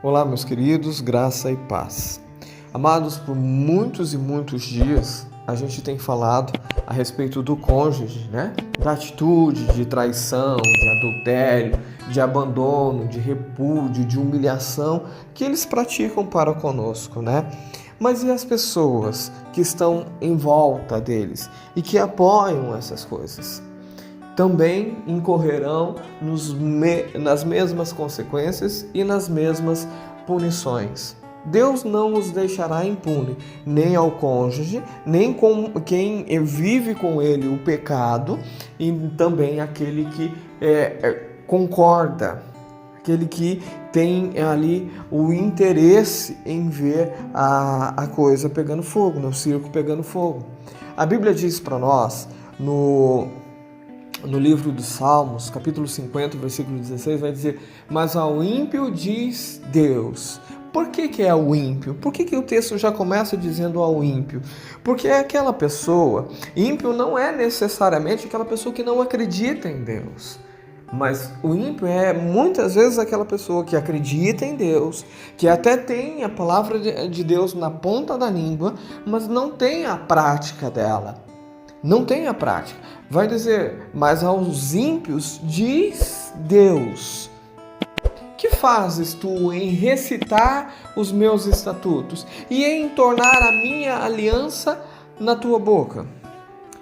Olá, meus queridos, graça e paz. Amados, por muitos e muitos dias a gente tem falado a respeito do cônjuge, né? Da atitude de traição, de adultério, de abandono, de repúdio, de humilhação que eles praticam para conosco, né? Mas e as pessoas que estão em volta deles e que apoiam essas coisas? Também incorrerão nas mesmas consequências e nas mesmas punições. Deus não os deixará impune, nem ao cônjuge, nem com quem vive com ele o pecado, e também aquele que concorda, aquele que tem ali o interesse em ver a coisa pegando fogo, o circo pegando fogo. A Bíblia diz para nós, no livro dos Salmos, capítulo 50, versículo 16, vai dizer: mas ao ímpio diz Deus. Por que é o ímpio? Por que o texto já começa dizendo ao ímpio? Porque é aquela pessoa, ímpio não é necessariamente aquela pessoa que não acredita em Deus. Mas o ímpio é muitas vezes aquela pessoa que acredita em Deus, que até tem a palavra de Deus na ponta da língua, mas não tem a prática dela. Não tem a prática. Vai dizer: mas aos ímpios diz Deus: que fazes tu em recitar os meus estatutos e em tornar a minha aliança na tua boca?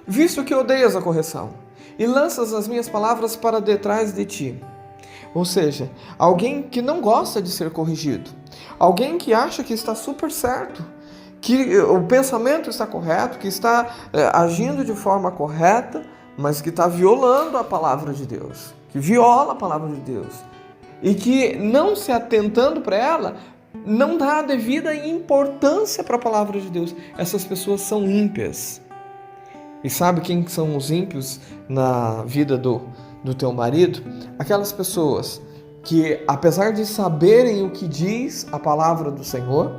Visto que odeias a correção e lanças as minhas palavras para detrás de ti. Ou seja, alguém que não gosta de ser corrigido, alguém que acha que está super certo, que o pensamento está correto, que está agindo de forma correta, mas que está violando a palavra de Deus, que viola a palavra de Deus, e que não se atentando para ela, não dá a devida importância para a palavra de Deus. Essas pessoas são ímpias. E sabe quem são os ímpios na vida do teu marido? Aquelas pessoas que, apesar de saberem o que diz a palavra do Senhor,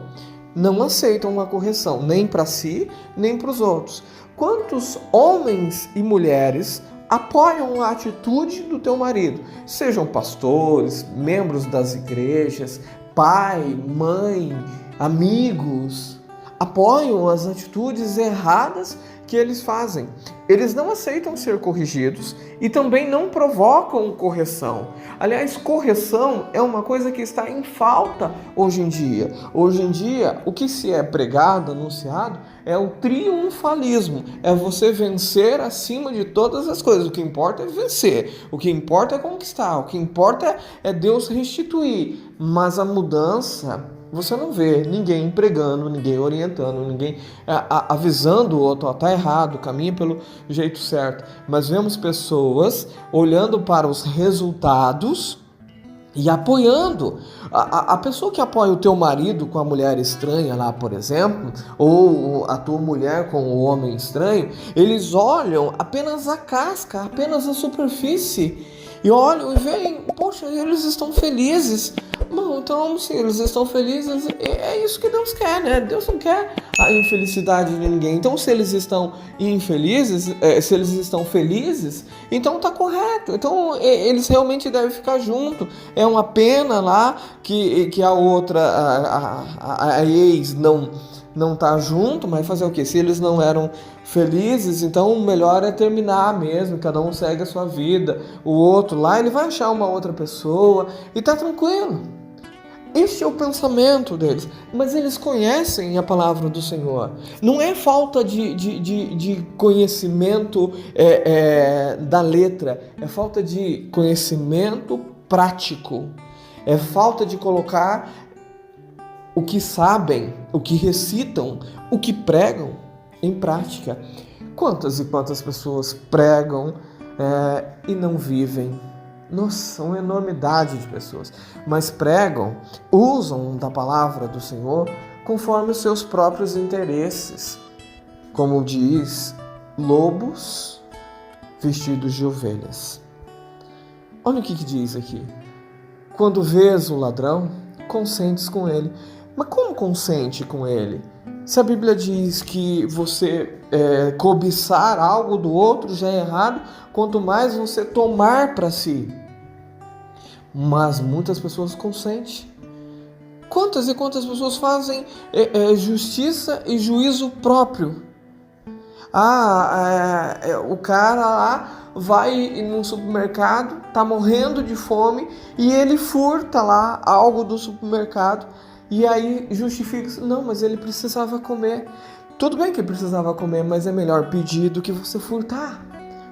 não aceitam uma correção, nem para si, nem para os outros. Quantos homens e mulheres apoiam a atitude do teu marido? Sejam pastores, membros das igrejas, pai, mãe, amigos, apoiam as atitudes erradas que eles fazem. Eles não aceitam ser corrigidos e também não provocam correção. Aliás, correção é uma coisa que está em falta hoje em dia. Hoje em dia, o que se é pregado, anunciado, é o triunfalismo. É você vencer acima de todas as coisas. O que importa é vencer. O que importa é conquistar. O que importa é Deus restituir. Mas a mudança, você não vê ninguém pregando, ninguém orientando, ninguém avisando o outro: está errado, caminha pelo jeito certo. Mas vemos pessoas olhando para os resultados e apoiando. A pessoa que apoia o teu marido com a mulher estranha lá, por exemplo, ou a tua mulher com o homem estranho, eles olham apenas a casca, apenas a superfície, e olham e veem: poxa, eles estão felizes. Bom, então, se eles estão felizes, é isso que Deus quer, né? Deus não quer a infelicidade de ninguém. Então, se eles estão infelizes, se eles estão felizes, então tá correto. Então, eles realmente devem ficar juntos. É uma pena lá que a outra, a ex, não tá junto, mas fazer o quê? Se eles não eram felizes, então o melhor é terminar mesmo, cada um segue a sua vida. O outro lá, ele vai achar uma outra pessoa e tá tranquilo. Este é o pensamento deles, mas eles conhecem a palavra do Senhor. Não é falta de conhecimento da letra, é falta de conhecimento prático, é falta de colocar o que sabem, o que recitam, o que pregam em prática. Quantas e quantas pessoas pregam e não vivem? Nossa, uma enormidade de pessoas. Mas pregam, usam da palavra do Senhor conforme os seus próprios interesses. Como diz, lobos vestidos de ovelhas. Olha o que diz aqui. Quando vês o ladrão, consentes com ele. Mas como consente com ele? Se a Bíblia diz que você cobiçar algo do outro já é errado, quanto mais você tomar para si. Mas muitas pessoas consentem. Quantas e quantas pessoas fazem justiça e juízo próprio? O cara lá vai num supermercado, tá morrendo de fome e ele furta lá algo do supermercado e aí justifica, não, mas ele precisava comer. Tudo bem que ele precisava comer, mas é melhor pedir do que você furtar.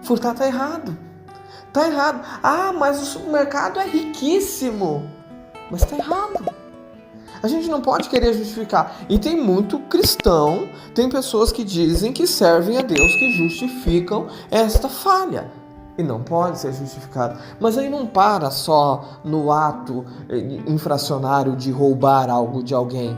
Furtar tá errado. Tá errado. Mas o supermercado é riquíssimo. Mas tá errado. A gente não pode querer justificar. E tem muito cristão, tem pessoas que dizem que servem a Deus, que justificam esta falha. E não pode ser justificado. Mas aí não para só no ato infracionário de roubar algo de alguém.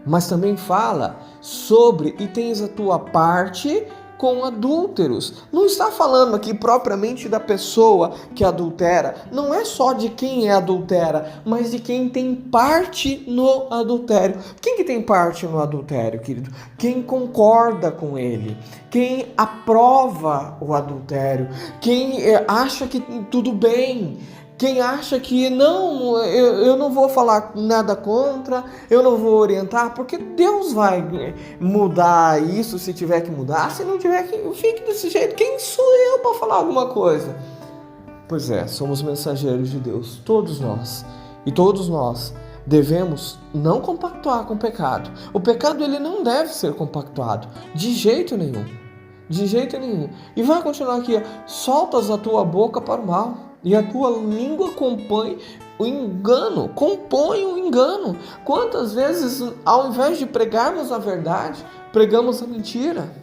Mas também fala sobre e tens a tua parte com adúlteros. Não está falando aqui propriamente da pessoa que adultera. Não é só de quem adultera, mas de quem tem parte no adultério. Quem que tem parte no adultério, querido? Quem concorda com ele. Quem aprova o adultério. Quem acha que tudo bem. Quem acha que não, eu não vou falar nada contra, eu não vou orientar, porque Deus vai mudar isso se tiver que mudar, se não tiver que fique desse jeito. Quem sou eu para falar alguma coisa? Pois é, somos mensageiros de Deus, todos nós. E todos nós devemos não compactuar com o pecado. O pecado ele não deve ser compactuado, de jeito nenhum. De jeito nenhum. E vai continuar aqui, soltas a tua boca para o mal. E a tua língua compõe o engano. Quantas vezes, ao invés de pregarmos a verdade, pregamos a mentira?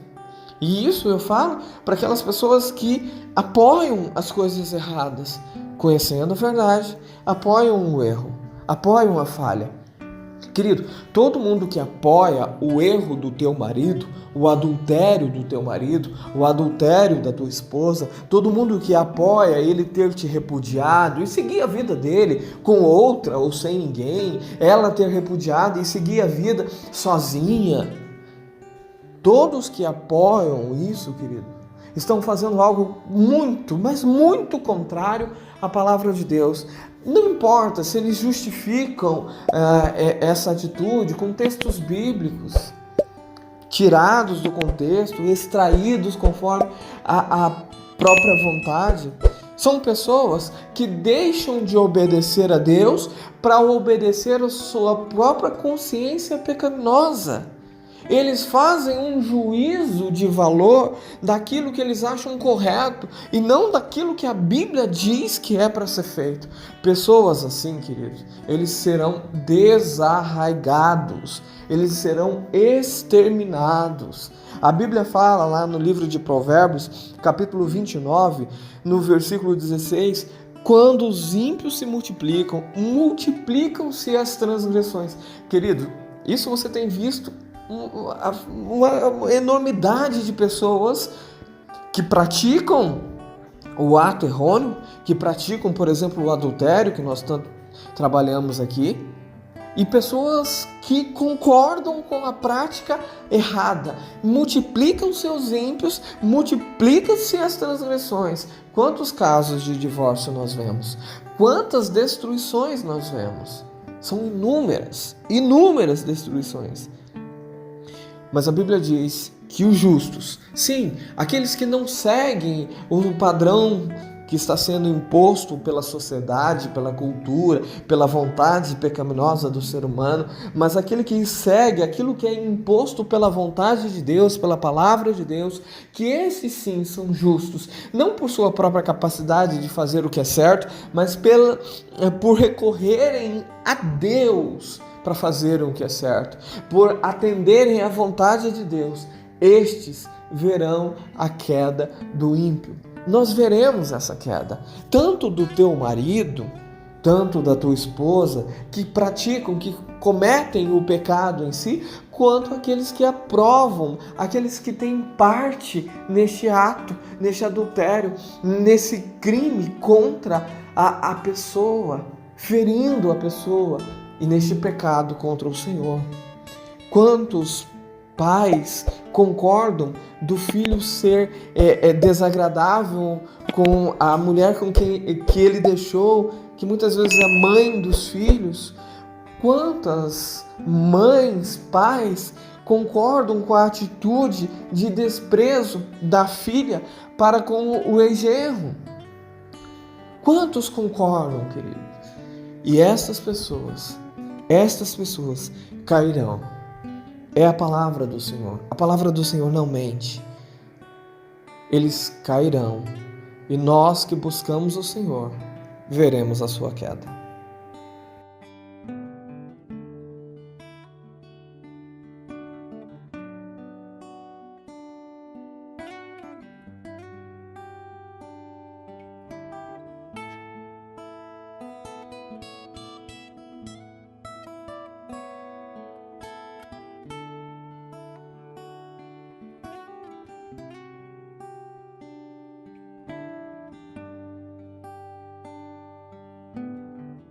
E isso eu falo para aquelas pessoas que apoiam as coisas erradas, conhecendo a verdade, apoiam o erro, apoiam a falha. Querido, todo mundo que apoia o erro do teu marido, o adultério do teu marido, o adultério da tua esposa, todo mundo que apoia ele ter te repudiado e seguir a vida dele com outra ou sem ninguém, ela ter repudiado e seguir a vida sozinha, todos que apoiam isso, querido, estão fazendo algo muito, mas muito contrário à palavra de Deus. Não importa se eles justificam essa atitude com textos bíblicos, tirados do contexto, extraídos conforme a própria vontade. São pessoas que deixam de obedecer a Deus para obedecer a sua própria consciência pecaminosa. Eles fazem um juízo de valor daquilo que eles acham correto e não daquilo que a Bíblia diz que é para ser feito. Pessoas assim, queridos, eles serão desarraigados, eles serão exterminados. A Bíblia fala lá no livro de Provérbios, capítulo 29, no versículo 16, quando os ímpios se multiplicam, multiplicam-se as transgressões. Querido, isso você tem visto uma enormidade de pessoas que praticam o ato errôneo, que praticam, por exemplo, o adultério, que nós tanto trabalhamos aqui, e pessoas que concordam com a prática errada. Multiplicam seus ímpios, multiplicam-se as transgressões. Quantos casos de divórcio nós vemos? Quantas destruições nós vemos? São inúmeras destruições. Mas a Bíblia diz que os justos, sim, aqueles que não seguem o padrão que está sendo imposto pela sociedade, pela cultura, pela vontade pecaminosa do ser humano, mas aquele que segue aquilo que é imposto pela vontade de Deus, pela palavra de Deus, que esses sim são justos, não por sua própria capacidade de fazer o que é certo, mas por recorrerem a Deus para fazer o que é certo, por atenderem à vontade de Deus, estes verão a queda do ímpio. Nós veremos essa queda, tanto do teu marido, tanto da tua esposa, que praticam, que cometem o pecado em si, quanto aqueles que aprovam, aqueles que têm parte neste ato, neste adultério, nesse crime contra a pessoa, ferindo a pessoa, e neste pecado contra o Senhor. Quantos pais concordam do filho ser desagradável com a mulher com que ele deixou, que muitas vezes é mãe dos filhos, Quantas mães, pais concordam com a atitude de desprezo da filha para com o ex-genro? Quantos concordam, queridos? E estas pessoas cairão. É a palavra do Senhor. A palavra do Senhor não mente. Eles cairão. E nós que buscamos o Senhor, veremos a sua queda.